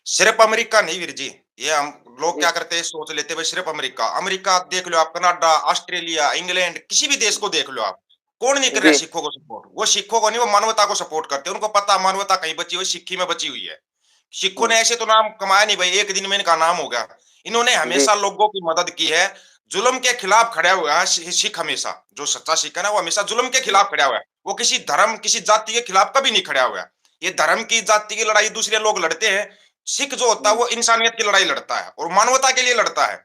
सिर्फ अमेरिका नहीं वीर जी। ये हम लोग जी, क्या करते हैं, सोच लेते हैं भाई सिर्फ अमेरिका, अमेरिका देख लो आप, कनाडा, ऑस्ट्रेलिया, इंग्लैंड, किसी भी देश को देख लो आप। कौन नहीं कर रहा जी, है सिखों को सपोर्ट? वो सिखों को नहीं, वो मानवता को सपोर्ट करते हैं। उनको पता है मानवता कहीं बची हुई, सिक्की में बची हुई है। सिखों हुँ, ने ऐसे तो नाम कमाया नहीं भाई, एक दिन में इनका नाम हो गया। इन्होंने जी, हमेशा लोगों की मदद की है। जुल्म के खिलाफ खड़ा हुआ है सिख हमेशा। जो सच्चा सिख है ना, वो हमेशा जुल्म के खिलाफ खड़ा हुआ है। वो किसी धर्म, किसी जाति के खिलाफ कभी नहीं खड़ा हुआ है। ये धर्म की, जाति की लड़ाई दूसरे लोग लड़ते हैं। सिख जो होता है हुँ, वो इंसानियत की लड़ाई लड़ता है और मानवता के लिए लड़ता है।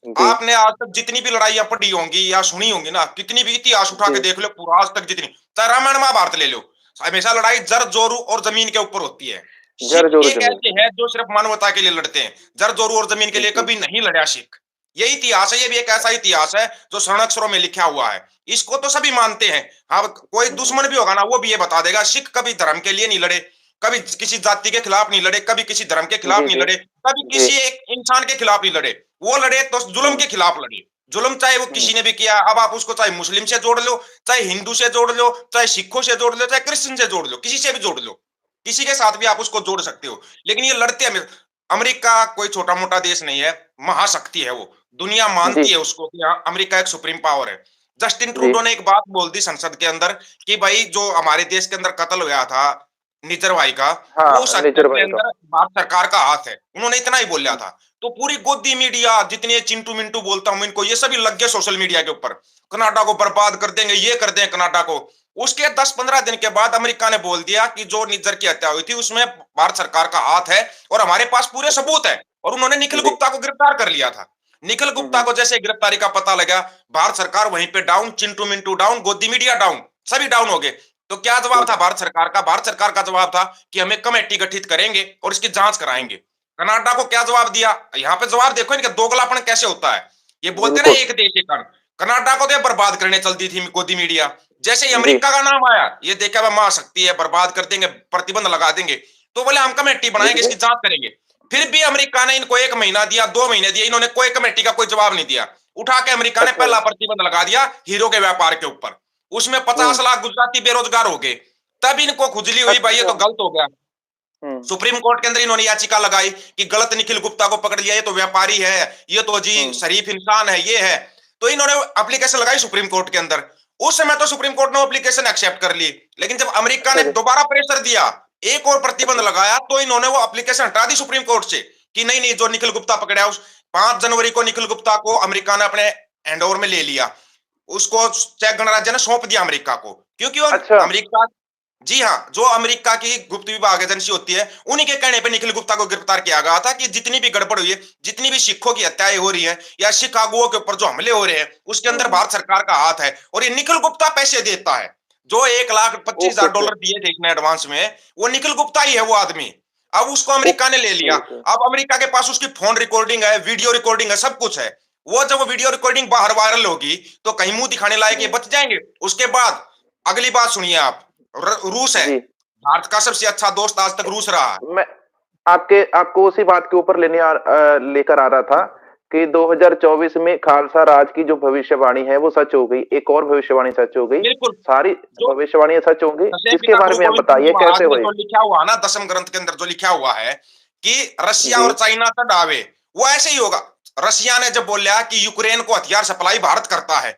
जी, आपने आज तक जितनी भी लड़ाइयां पढ़ी होंगी या सुनी होंगी ना, कितनी भी इतिहास उठा के जी, देख लो पूरा आज तक जितनी, चाहे रामायण महाभारत ले लो, हमेशा लड़ाई जर जोरू और जमीन के ऊपर होती है। जर सिख जोरू एक ज़मीन ऐसे पे। है जो सिर्फ मानवता के लिए लड़ते हैं। जर जोरू और जमीन के लिए जी, कभी नहीं लड़ा सिख। ये इतिहास है, ये भी एक ऐसा इतिहास है जो स्वर्ण अक्षरों में लिखा हुआ है। इसको तो सभी मानते हैं। हाँ, कोई हुँ, दुश्मन भी होगा ना, वो भी ये बता देगा सिख कभी धर्म के लिए नहीं लड़े, कभी किसी जाति के खिलाफ नहीं लड़े, कभी किसी धर्म के खिलाफ जी, नहीं जी, लड़े, कभी जी, किसी एक इंसान के खिलाफ नहीं लड़े। वो लड़े तो जुल्म हुँ, के खिलाफ लड़े। जुल्म चाहे वो हुँ, किसी ने भी किया, अब आप उसको चाहे मुस्लिम से जोड़ लो, चाहे हिंदू से जोड़ लो, चाहे सिखों से जोड़ लो, चाहे क्रिश्चियन से जोड़ लो, किसी से भी जोड़ लो, किसी के साथ भी आप उसको जोड़ सकते हो। लेकिन ये लड़ते हैं। अमेरिका कोई छोटा मोटा देश नहीं है, महाशक्ति है वो। दुनिया जी, मानती है उसको कि हाँ, अमेरिका एक सुप्रीम पावर है। जस्टिन जी, ट्रूडो ने एक बात बोल दी संसद के अंदर कि भाई जो हमारे देश के अंदर कत्ल हुआ था निजर भाई का, वो उस हाँ, हत्या नेचर के भाई का। अंदर भारत सरकार का हाथ है। उन्होंने इतना ही बोला हुँ, था। तो पूरी गोदी मीडिया, जितने चिंटू मिंटू बोलता हूं इनको, ये सभी लग गए सोशल मीडिया के ऊपर। कनाडा को बर्बाद कर देंगे, ये कर देंगे कनाडा को। उसके 10-15 दिन के बाद अमेरिका ने बोल दिया कि जो निज्जर की हत्या हुई थी उसमें भारत सरकार का हाथ है और हमारे पास पूरे सबूत है। और उन्होंने निखिल जी, गुप्ता को गिरफ्तार कर लिया था। निखिल हुँ, गुप्ता हुँ, को जैसे गिरफ्तारी का पता लगा, भारत सरकार वहीं पे डाउन, चिंटू मिंटू डाउन, गोदी मीडिया डाउन, सभी डाउन हो गए। तो क्या जवाब जी, था भारत सरकार का? भारत सरकार का जवाब था कि हम एक कमेटी गठित करेंगे और इसकी जांच हुँ, कराएंगे। कनाडा को क्या जवाब दिया? यहाँ पे जवाब देखो इनका दोगलापन कैसे होता है। ये बोलते ना बिल्कुल, एक देश एक कानून। कनाडा को तो बर्बाद करने चलती थी गोदी मीडिया। जैसे ही जी, अमेरिका का नाम आया, ये देखा वह महाशक्ति है, बर्बाद कर देंगे, प्रतिबंध लगा देंगे, तो बोले हम कमेटी बनाएंगे, देखिए इसकी जांच करेंगे। फिर भी अमेरिका ने इनको 1 महीना दिया, 2 महीने दिए, इन्होंने कोई कमेटी का कोई जवाब नहीं दिया। उठा के अमेरिका ने अच्छा, पहला प्रतिबंध लगा दिया हीरो के व्यापार के ऊपर। उसमें हुँ, 50 लाख गुजराती बेरोजगार हो गए। तब इनको खुजली हुई भाई, ये अच्छा, तो गलत हो गया। हुँ, सुप्रीम कोर्ट के अंदर इन्होंने याचिका लगाई कि गलत निखिल गुप्ता को पकड़ लिया, ये तो व्यापारी है, ये तो जी हुँ, शरीफ इंसान है, ये है। तो इन्होंने एप्लीकेशन लगाई सुप्रीम कोर्ट के अंदर। उस समय तो सुप्रीम कोर्ट ने एप्लीकेशन एक्सेप्ट कर ली। लेकिन जब अमेरिका अच्छा ने जी, दोबारा प्रेशर दिया, एक और प्रतिबंध अच्छा, लगाया, तो इन्होंने वो एप्लीकेशन हटा दी सुप्रीम कोर्ट से कि नहीं नहीं, जो निखिल गुप्ता पकड़ा उस 5 जनवरी को निखिल गुप्ता को अमेरिका ने अपने हैंडओवर में ले लिया। उसको चेक गणराज्य ने सौंप दिया अमेरिका को, क्योंकि वो अच्छा, अमेरिका, जी हाँ, जो अमेरिका की गुप्त विभाग एजेंसी होती है, उन्हीं के कहने पे निखिल गुप्ता को गिरफ्तार किया गया था कि जितनी भी गड़बड़ हुई है, जितनी भी सिखों की हत्याएं हो रही हैं या सिख आगुओं के ऊपर जो हमले हो रहे हैं, उसके हुँ, अंदर हुँ, भारत सरकार का हाथ है और ये निखिल गुप्ता पैसे देता है। जो 1,25,000 ओके, डॉलर दिए थे इसने एडवांस में, वो निखिल गुप्ता ही है वो आदमी। अब उसको अमेरिका ने ले लिया। ओके, अब अमेरिका के पास उसकी फोन रिकॉर्डिंग है, वीडियो रिकॉर्डिंग है, सब कुछ है। वो जब वो वीडियो रिकॉर्डिंग बाहर वायरल होगी, तो कहीं मुंह दिखाने लायक ये हुँ, बच जाएंगे। उसके बाद अगली बात सुनिए आप, रूस है। जी। भारत का सबसे अच्छा दोस्त आज तक रूस रहा है। मैं आपको उसी बात के ऊपर लेकर आ रहा था कि 2024 में खालसा राज की जो भविष्यवाणी है वो सच हो गई। एक और भविष्यवाणी सच हो गई। बिल्कुल। सारी जो भविष्यवाणियाँ सच होंगी। दसवें इसके पिता बारे गुरु में आप गोविंद सिंह जी बताइए कैसे महाराज ने हुई? जो लिखा हुआ है ना दसम ग्रंथ के अंदर, जो लिखा हुआ है कि रशिया जी। और चाइना तक आवे, वो ऐसे ही होगा। रशिया ने जब बोला कि यूक्रेन को हथियार सप्लाई भारत करता है,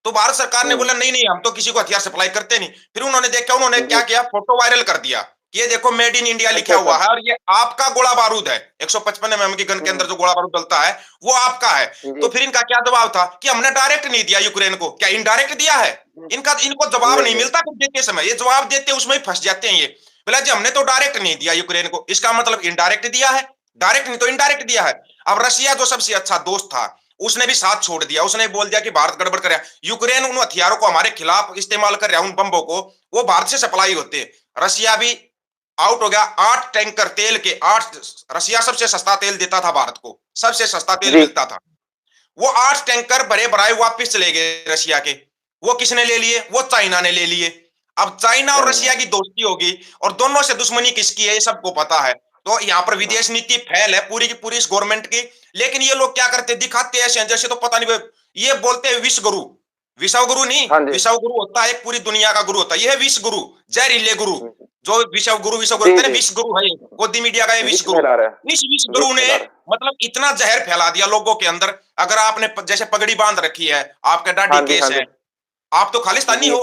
तो भारत सरकार ने हुँ। बोला नहीं नहीं, हम तो किसी को हथियार सप्लाई करते नहीं। फिर उन्होंने देखा, उन्होंने क्या जी। किया, फोटो वायरल कर दिया कि ये देखो मेड इन इंडिया अच्छा, लिखा अच्छा। हुआ है और ये आपका गोला बारूद है। 155 mm की गन के अंदर हुँ। जो गोला बारूद डलता है, वो आपका है। तो जी। फिर इनका क्या जवाब था कि हमने डायरेक्ट नहीं दिया यूक्रेन को, क्या इनडायरेक्ट दिया है? हुँ। इनको जवाब नहीं, नहीं नहीं। मिलता फिर देते समय, ये जवाब देते उसमें ही फंस जाते हैं ये। बोला जी हमने तो डायरेक्ट नहीं दिया यूक्रेन को, इसका मतलब इनडायरेक्ट दिया है। डायरेक्ट नहीं तो इनडायरेक्ट दिया है। अब रशिया जो सबसे अच्छा दोस्त था, उसने भी साथ छोड़ दिया। उसने बोल दिया कि भारत गड़बड़ कर रहा है, यूक्रेन उन हथियारों को हमारे खिलाफ इस्तेमाल कर रहा है, उन बम्बों को, वो भारत से सप्लाई होते हैं। रशिया भी आउट हो गया। 8 टैंकर तेल के, 8, रशिया सबसे सस्ता तेल देता था भारत को, सबसे सस्ता तेल जी। मिलता था। वो 8 टैंकर भरे भराए वापस चले गए रशिया के। वो किसने ले लिए? वो चाइना ने ले लिए। अब चाइना और चाइना। रशिया की दोस्ती होगी और दोनों से दुश्मनी किसकी है ये सबको पता है। तो यहाँ पर हाँ। विदेश नीति फैल है पूरी की पूरी इस गवर्नमेंट की। लेकिन ये लोग क्या करते, दिखाते ऐसे हैं जैसे तो पता नहीं। ये बोलते हैं विश्व गुरु। विश्व गुरु नहीं, हाँ जी। विश्व गुरु होता है एक पूरी दुनिया का गुरु होता है, ये है विश्व गुरु, जहरीले गुरु। हुँ। जो विश्व गुरु जी होते हैं ना, जी, विश्व गुरु है ये, गोदी मीडिया का ये विष विश्व गुरु। फैला रहा है, इस विश्व विष गुरु ने फैला रहा मतलब इतना जहर फैला दिया लोगों के अंदर। अगर आपने जैसे पगड़ी बांध रखी है, आपका है। दाढ़ी हाँ जी, हाँ केस जी। है, आप तो खालिस्तानी जी, हो,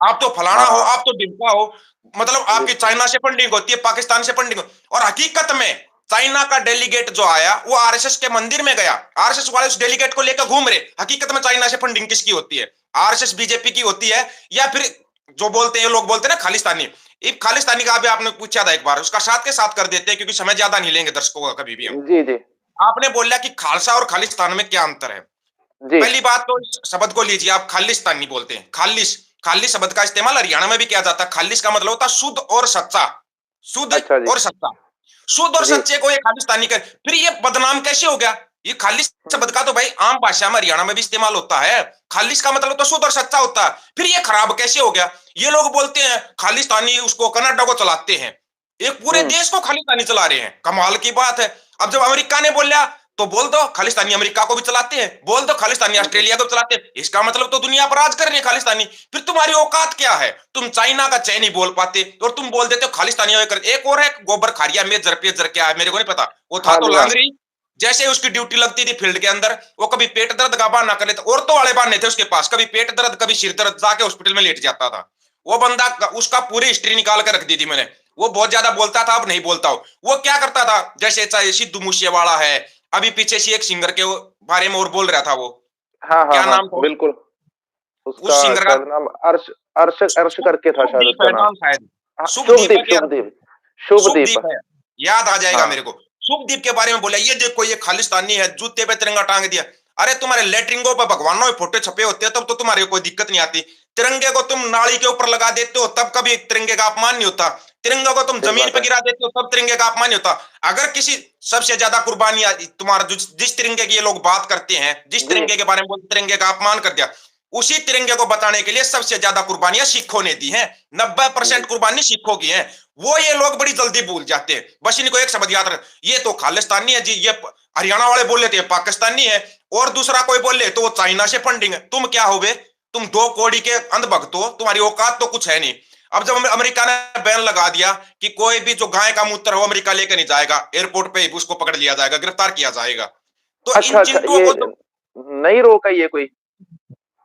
आप तो फलाना हाँ, हो, हाँ। आप तो ढिमका हो, मतलब जी, आपकी चाइना से फंडिंग होती है, पाकिस्तान से फंडिंग। और हकीकत में चाइना का डेलीगेट जो आया वो आरएसएस के मंदिर में गया, आरएसएस वाले उस डेलीगेट को लेकर घूम रहे। हकीकत में चाइना से फंडिंग किसकी होती है? आरएसएस बीजेपी की होती है, या फिर जो बोलते हैं लोग बोलते हैं ना खालिस्तानी। एक खालिस्तानी का अभी आपने पूछा था एक बार, उसका साथ के साथ कर देते हैं क्योंकि समय ज्यादा नहीं लेंगे दर्शकों का कभी भी हम। जी, जी, आपने बोला कि खालसा और खालिस्तान में क्या अंतर है। जी। पहली बात तो इस शब्द को लीजिए आप, खालिस्तानी बोलते हैं, खालिस, खालिस शब्द का इस्तेमाल हरियाणा में भी किया जाता है। खालिस का मतलब होता है शुद्ध और सच्चा, शुद्ध अच्छा जी। और सच्चा। शुद्ध और जी। सच्चे को ये खालिस्तानी कर, फिर ये बदनाम कैसे हो गया? ये खालिस शब्द का तो भाई आम भाषा में हरियाणा में भी इस्तेमाल होता है। खालिस का मतलब तो शुद्ध और सच्चा होता है, फिर ये खराब कैसे हो गया? ये लोग बोलते हैं खालिस्तानी, उसको कनाडा को चलाते हैं, एक पूरे हुँ। देश को खालिस्तानी चला रहे हैं, कमाल की बात है। अब जब अमेरिका ने बोला तो बोल दो खालिस्तानी अमेरिका को भी चलाते हैं, बोल दो खालिस्तानी हुँ, हुँ। ऑस्ट्रेलिया को भी चलाते हैं, इसका मतलब तो दुनिया पर राज कर रहे हैं खालिस्तानी। फिर तुम्हारी औकात क्या है? तुम चाइना का चै नहीं बोल पाते और तुम बोल देते हो खालिस्तानी कर। एक और है गोबर खारिया मेजर पेजर, क्या है मेरे को नहीं पता, वो था हाँ तो जी, हाँ। लांगरी। जैसे उसकी ड्यूटी लगती थी फील्ड के अंदर, वो कभी पेट दर्द का बहाना कर लेता, औरतों वाले बहाने थे उसके पास, कभी पेट दर्द कभी सिर दर्द, जाके हॉस्पिटल में लेट जाता था वो बंदा। उसका पूरी हिस्ट्री निकाल कर रख दी थी मैंने। वो बहुत ज्यादा बोलता था, अब नहीं बोलता हो। वो क्या करता था, जैसे चाहे सिद्धू मूसेवाला है, अभी पीछे से एक सिंगर के बारे में और बोल रहा था वो, हाँ, हाँ, क्या हाँ, नाम था बिल्कुल। उसका उस सिंगर का? शायद नाम अर्श अर्श अर्श करके था शायद शुभदीप उसका है नाम। नाम शायद, हाँ, शुभदीप है शुभदीप, क्या? शुभदीप, शुभदीप। शुभदीप है, याद आ जाएगा हाँ। मेरे को। शुभदीप के बारे में बोला, ये देखो ये खालिस्तानी है, जूते पे तिरंगा टांग दिया। अरे तुम्हारे लेटरिंगों पर भगवानों के फोटो छपे होते हैं तब तो तुम्हारे कोई दिक्कत नहीं आती। तिरंगे को तुम नाली के ऊपर लगा देते हो तब कभी तिरंगे का अपमान नहीं होता। तिरंगे को तुम सही जमीन बात पर है। गिरा देते हो तब तिरंगे का अपमान नहीं होता। अगर किसी सबसे ज्यादा कुर्बानी तुम्हारा जिस तिरंगे की ये लोग बात करते हैं, जिस जी। तिरंगे के बारे में बोलते, तिरंगे का अपमान कर दिया, उसी तिरंगे को बताने के लिए सबसे ज्यादा कुर्बानियां सिखों ने दी हैं। 90% जी। कुर्बानी सिखों की है। वो ये लोग बड़ी जल्दी भूल जाते हैं। बस इनको एक शब्द याद रख, ये तो खालिस्तानी है जी, ये हरियाणा वाले बोल लेते हैं पाकिस्तानी है, और दूसरा कोई बोल ले तो वो चाइना से फंडिंग है। तुम क्या हो बे? तुम दो कोड़ी के अंधभक्त हो, तुम्हारी औकात तो कुछ है नहीं। अब जब अमेरिका ने बैन लगा दिया कि कोई भी जो गाय का मूत्र हो अमेरिका लेकर नहीं जाएगा, एयरपोर्ट पे उसको पकड़ लिया जाएगा, गिरफ्तार किया जाएगा। तो इन अच्छा, अच्छा, चिंटुओं ये को तो, नई रोक है ये कोई?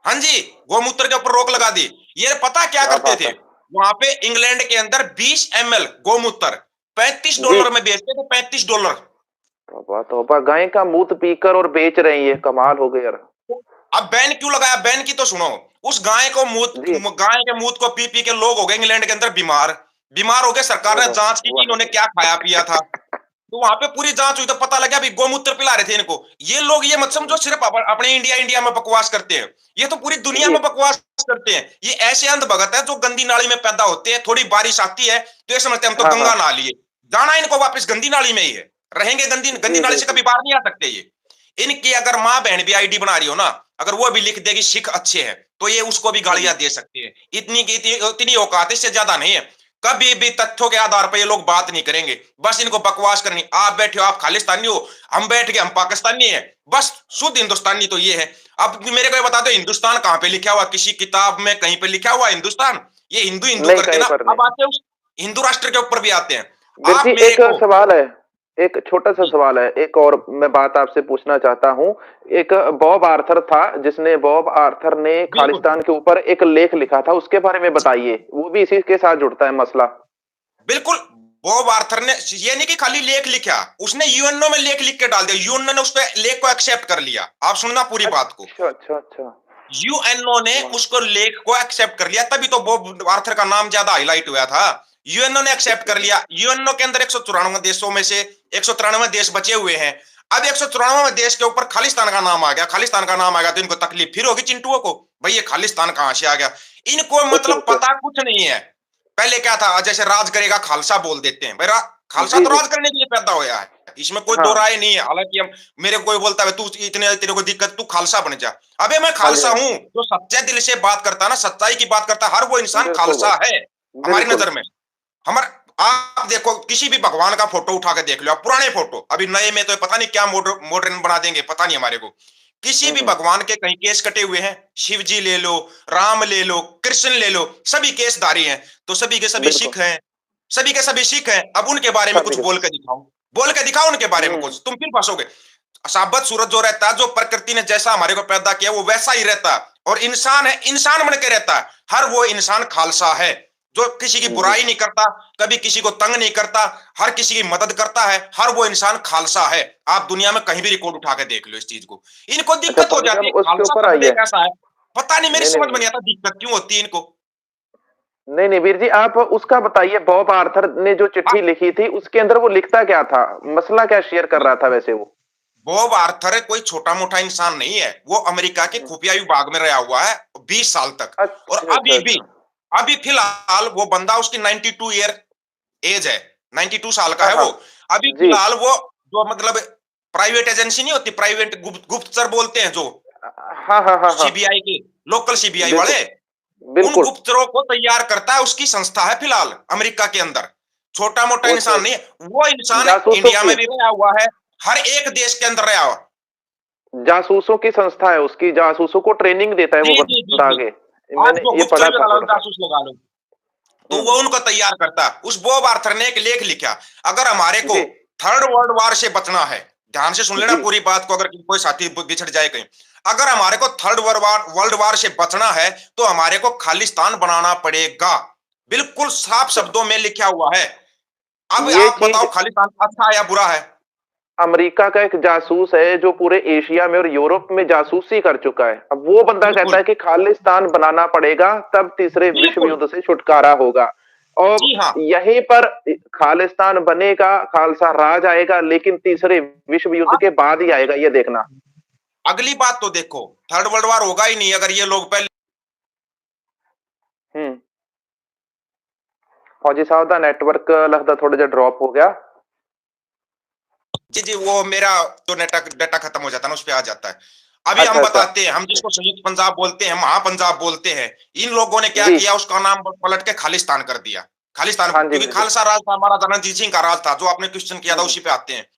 हाँ जी, गोमूत्र के ऊपर रोक लगा दी। ये पता क्या क्या करते बात थे? है! वहां पे इंग्लैंड के अंदर 20 ml गोमूत्र 35 जी। डॉलर में बेचते थे, 35 डॉलर। तौबा, तौबा! गाय का मूत पीकर और बेच रहे हैं ये, कमाल हो गई यार। अब बैन क्यों लगाया? बैन की तो सुनो। उस गाय को मूत, जी। गाय के मूत को पी पी के लोग हो गए इंग्लैंड के अंदर बीमार, बीमार हो गए। सरकार ने ओह! जांच की कि वाह! इन्होंने क्या खाया पिया था, तो वहां पे पूरी जांच हुई तो पता लगा भी गोमूत्र पिला रहे थे इनको। ये लोग ये मत समझो सिर्फ अपने इंडिया इंडिया में बकवास करते हैं, ये तो पूरी दुनिया जी। में बकवास करते हैं। ये ऐसे अंधभगत है जो गंदी नाली में पैदा होते हैं, थोड़ी बारिश आती है तो ये समझते हैं हम तो हाँ, गंगा हाँ। नाली है, जाना इनको वापस गंदी नाली में ही है, रहेंगे गंदी गंदी जी, नाली जी, से जी। कभी बाहर नहीं आ सकते ये। इनकी अगर माँ बहन भी आईडी बना रही हो ना, अगर वो भी लिख देगी सिख अच्छे हैं, तो ये उसको भी हुँ। गालियां दे सकते हैं। इतनी की इतनी औकात है, इससे ज्यादा नहीं है। कभी भी तथ्यों के आधार पर ये लोग बात नहीं करेंगे, बस इनको बकवास करनी। आप बैठे हो आप खालिस्तानी हो, हम बैठ के हम पाकिस्तानी है, बस शुद्ध हिंदुस्तानी तो ये है। अब मेरे को ये बता दो हिंदुस्तान कहां पे लिखा हुआ? किसी किताब में कहीं पे लिखा हुआ हिंदुस्तान? ये हिंदू हिंदू नहीं, करके कहीं ना पर नहीं। अब आते हैं उस हिंदू राष्ट्र के ऊपर भी आते हैं। वीर आप जी, मेरे एक को, सवाल है, एक छोटा-सा जी सवाल है, एक और मैं बात आपसे पूछना चाहता हूँ। एक बॉब आर्थर था, जिसने बॉब आर्थर ने बिल्कुल, खालिस्तान के ऊपर एक लेख लिखा था, उसके बारे में बताइए। वो भी इसी के साथ जुड़ता है मसला। बिल्कुल। बॉब आर्थर ने ये नहीं कि खाली लेख लिखा, उसने यूएनओ में लेख लिख के डाल दिया, यूएनओ ने उस पे लेख को एक्सेप्ट कर लिया। आप सुनना पूरी बात को, अच्छा, अच्छा, अच्छा। यूएनओ ने वाह! उसको लेख को एक्सेप्ट कर लिया, तभी तो बॉब आर्थर का नाम ज्यादा हाईलाइट हुआ था। यूएनओ ने एक्सेप्ट कर लिया। यूएनओ के अंदर 194 देशों में से 193 देश बचे हुए हैं। अब 194 देश के ऊपर खालिस्तान का नाम आ गया, खालिस्तान का नाम आ गया तो इनको तकलीफ फिर होगी चिंटुओं को, भाई ये खालिस्तान कहां से आ गया? इनको ओके, मतलब ओके। पता कुछ नहीं है। पहले क्या था, जैसे राज करेगा खालसा बोल देते हैं, भाई खालसा जी, तो जी। राज करने के लिए पैदा होया है, इसमें कोई दो हाँ। राय नहीं है। हालांकि हम, मेरे को कोई बोलता है तू इतने तेरे को दिक्कत, तू खालसा बन जा। अबे मैं हाँ जी, खालसा हाँ हूं, जी। जो सच्चे दिल से बात करता है ना, सच्चाई की बात करता है, हर वो इंसान बिल्कुल खालसा भाई, है हमारी बिल्कुल। नजर में। हमारे, आप देखो किसी भी भगवान का फोटो उठा के देख लो आप, पुराने फोटो, अभी नए में तो पता नहीं क्या मॉडर्न बना देंगे, पता नहीं हमारे को। किसी हुँ, भी हुँ। भगवान के कहीं केस कटे हुए हैं, शिव जी ले लो, राम ले लो, कृष्ण ले लो, सभी केसधारी हैं, तो सभी के सभी बिल्कुल। सिख हैं। सभी के सभी सिख हैं। अब उनके बारे में सभी कुछ के बोल के दिखाओ, बोल के दिखाओ उनके बारे में हम्म कुछ, तुम फिर फंसोगे। साबत सूरत जो रहता है, जो प्रकृति ने जैसा हमारे को पैदा किया वो वैसा ही रहता है, और इंसान है, इंसान बन के रहता है। हर वो इंसान खालसा है जो किसी की जी बुराई नहीं करता, कभी किसी को तंग नहीं करता, हर किसी की मदद करता है, हर वो इंसान खालसा है। आप दुनिया में कहीं भी रिकॉर्ड उठा के देख लो इस चीज को। इनको अच्छा दिक्कत हो पॉलिसी जाती हम है, उसके खालसा ऊपर शब्द आइए। एक ऐसा है, पता नहीं, मेरी नहीं नहीं समझ में नहीं नहीं आता दिक्कत क्यों होती है इनको। नहीं नहीं वीर जी, आप उसका बताइए। बॉब आर्थर ने जो चिट्ठी लिखी थी उसके अंदर वो लिखता क्या था, मसला क्या शेयर कर रहा था वैसे वो? बॉब आर्थर कोई छोटा मोटा इंसान नहीं है, वो अमेरिका के हम्म, खुफिया विभाग में रहा हुआ है 20 साल तक। और अच्छा अच्छा अच्छा। अभी फिलहाल वो बंदा, उसकी 92 ईयर एज है, 92 साल का हाँ है हाँ। वो। अभी जी। फिलहाल वो, जो मतलब प्राइवेट एजेंसी नहीं होती, प्राइवेट गुप्तचर बोलते हैं जो, हाँ हाँ हाँ हाँ। सीबीआई के, लोकल सीबीआई बिल्कुल वाले, उन बिल्कुल। गुप्तचरों को तैयार करता है, उसकी संस्था है फिलहाल अमेरिका के अंदर। छोटा मोटा अच्छा इंसान नहीं है वो, इंसान जासूसों इंडिया की, में भी रहा हुआ है, हर एक देश के अंदर रहा हुआ। जासूसों की संस्था है उसकी, जासूसों को ट्रेनिंग देता है जी वो जी जी बंदा जी, आगे। आप मैंने जो ये गुप्तचर पढ़ा था लगा लो, थोड़ा सा। जासूस लगा लो, तो वो हम्म। उनको तैयार करता है। उस बॉब आर्थर ने एक लेख लिखा, अगर हमारे को जी थर्ड वर्ल्ड वार से बचना है, ध्यान से सुन लेना जी पूरी बात को, अगर कोई साथी बिछड़ जाए कहीं, अगर हमारे को थर्ड वर्ल्ड वार से बचना है तो हमारे को खालिस्तान बनाना पड़ेगा। बिल्कुल साफ शब्दों में लिखा हुआ है। अब ये आप चीज, बताओ खालिस्तान अच्छा है या बुरा है? अमेरिका का एक जासूस है जो पूरे एशिया में और यूरोप में जासूसी कर चुका है, अब वो बंदा कहता बिल्कुल है कि खालिस्तान बनाना पड़ेगा तब तीसरे विश्व बिल्कुल। युद्ध से छुटकारा होगा। और जी हाँ। यहीं पर खालिस्तान बनेगा, खालसा राज आएगा, लेकिन तीसरे विश्व युद्ध आप के बाद ही आएगा, ये देखना। अगली बात तो देखो, थर्ड वर्ल्ड वार होगा ही नहीं अगर ये लोग पहले। हम्म। फौजी साहब दा नेटवर्क लगता थोड़ा जा ड्रॉप हो गया। जी जी, वो मेरा जो डाटा डाटा खत्म हो जाता है ना, उस पे आ जाता है। अभी हम अच्छा अच्छा। बताते हैं, हम जिसको संयुक्त पंजाब बोलते हैं, महापंजाब बोलते हैं, इन लोगों ने क्या जी किया, उसका नाम पलट के खालिस्तान कर दिया। खालिस्तान, हाँ जी क्योंकि वीर जी। खालसा राज था, महाराजा रणजीत सिंह का राज था, जो आपने क्वेश्चन किया था, उसी पे आते हैं। जी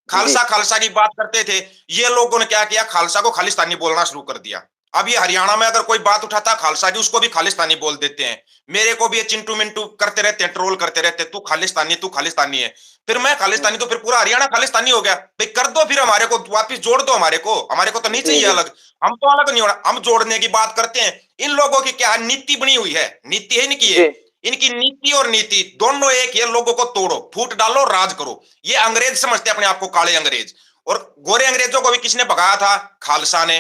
खालसा खालसा की बात करते थे, ये लोगों ने क्या किया, खालसा को खालिस्तानी बोलना शुरू कर दिया। अब ये हरियाणा में अगर कोई बात उठाता खालसा की, उसको भी खालिस्तानी बोल देते हैं। मेरे को भी ये चिंटू मिंटू करते रहते हैं, ट्रोल करते रहते हैं, तू खालिस्तानी है। फिर मैं हम्म, खालिस्तानी, तो फिर पूरा हरियाणा खालिस्तानी हो गया भाई, कर दो फिर, हमारे को वापिस जोड़ दो, हमारे को तो नहीं जी चाहिए जी अलग। हम तो अलग नहीं होना, हम जोड़ने की बात करते हैं। इन लोगों की क्या नीति बनी हुई है, नीति है इनकी, जी। इनकी नीति और नीति दोनों एक, ये लोगों को तोड़ो, फूट डालो, राज करो। ये अंग्रेज समझते हैं अपने आप को, काले अंग्रेज। और गोरे अंग्रेजों को भी किसने भगाया था? खालसा ने।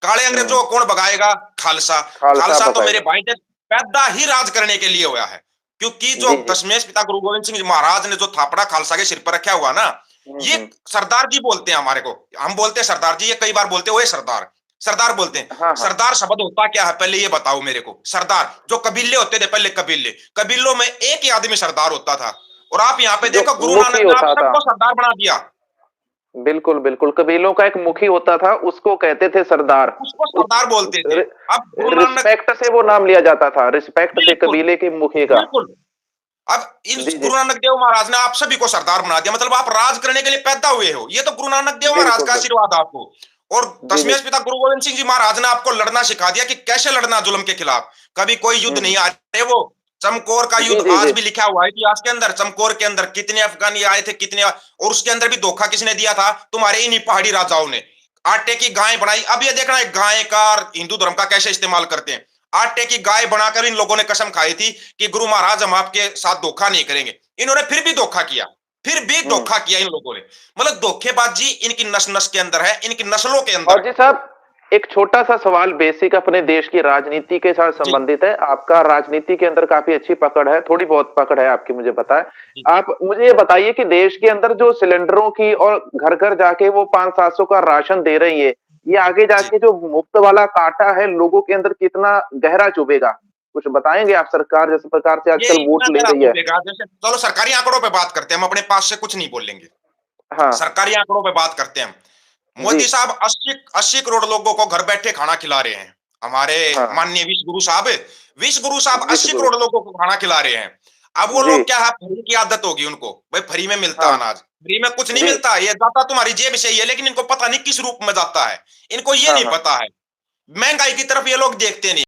काले अंग्रेजों को कौन भगाएगा? खालसा। खालसा खालसा तो मेरे बताएगा। भाई ने पैदा ही राज करने के लिए हुआ है, क्योंकि जो जी जी। दशमेश पिता गुरु गोविंद सिंह जी महाराज ने जो थापड़ा खालसा के सिर पर रखा हुआ ना, ये हम्म। सरदार जी बोलते हैं हमारे को, हम बोलते हैं सरदार जी, ये कई बार बोलते हुए सरदार, सरदार बोलते हैं। हाँ हाँ। सरदार शब्द होता क्या है पहले ये बताओ मेरे को। सरदार जो कबीले होते थे पहले, कबीले, कबीलों में एक ही आदमी सरदार होता था। और आप यहाँ पे जो देखो, गुरु मुखी नानक ने आप होता था। सबको सरदार बना दिया, बिल्कुल बिल्कुल, कबीलों का एक मुखी होता था, उसको कहते थे सरदार। उसको उस सरदार बोलते थे। अब गुरु नानक, रिस्पेक्ट से वो नाम लिया जाता था, रिस्पेक्ट से बिल्कुल कबीले के मुखी का। बिल्कुल। अब इन जी जी। गुरु नानक देव महाराज ने आप सभी को सरदार बना दिया, मतलब आप राज करने के लिए पैदा हुए हो, ये तो गुरु नानक देव महाराज बिल्कुल का बिल्कुल। आशीर्वाद आपको। और जी जी। दशमेश पिता गुरु गोविंद सिंह जी महाराज ने आपको लड़ना सिखा दिया कि कैसे लड़ना जुल्म के खिलाफ। कभी कोई युद्ध नहीं आ रहे, वो चमकौर का जी युद्ध जी आज जी। भी लिखा हुआ है इतिहास के अंदर, चमकौर के अंदर कितने अफगानी आए थे, कितने, और उसके अंदर भी धोखा किसने दिया था? तुम्हारे इन्हीं पहाड़ी राजाओं ने। आटे की गाय बनाई, अब ये देखना है गाय का हिंदू धर्म का कैसे इस्तेमाल करते हैं। आटे की गाय बनाकर इन लोगों ने कसम खाई थी कि गुरु महाराज हम आपके साथ धोखा नहीं करेंगे। इन्होंने फिर भी धोखा किया, फिर भी हम्म। धोखा किया इन लोगों ने। मतलब धोखेबाजी इनकी नस नस के अंदर है, इनकी नस्लों के अंदर और है। जी साहब, एक छोटा सा सवाल बेसिक अपने देश की राजनीति के साथ जी संबंधित है। आपका राजनीति के अंदर काफी अच्छी पकड़ है, थोड़ी बहुत पकड़ है आपकी, मुझे पता है। जी आप मुझे ये बताइए कि देश के अंदर जो सिलेंडरों की और घर घर जाके वो 500-700 का राशन दे रही है, ये आगे जी। जाके जो मुफ्त वाला कांटा है लोगों के अंदर कितना गहरा चुभेगा, कुछ बताएंगे आप? सरकार जिस प्रकार से ये आजकल इतना वोट ले गहरा रही है। चुभेगा, जैसे चलो सरकारी आंकड़ों पे बात करते हैं, हम अपने पास से कुछ नहीं बोलेंगे, हाँ सरकारी आंकड़ों पे बात करते हैं हम। जी। मोदी साहब 80 करोड़ लोगों को घर बैठे खाना खिला रहे हैं। हमारे हाँ माननीय विश्व गुरु साहब विश्व 80 गुरु। करोड़ लोगों को खाना खिला रहे हैं। अब वो जी लोग क्या है, फ्री की आदत होगी उनको, भाई फ्री में मिलता हाँ अनाज, फ्री में कुछ नहीं जी। मिलता, ये जाता तुम्हारी जेब से ही है, लेकिन इनको पता नहीं किस रूप में जाता है, इनको ये हाँ नहीं हाँ। पता है। महंगाई की तरफ ये लोग देखते नहीं।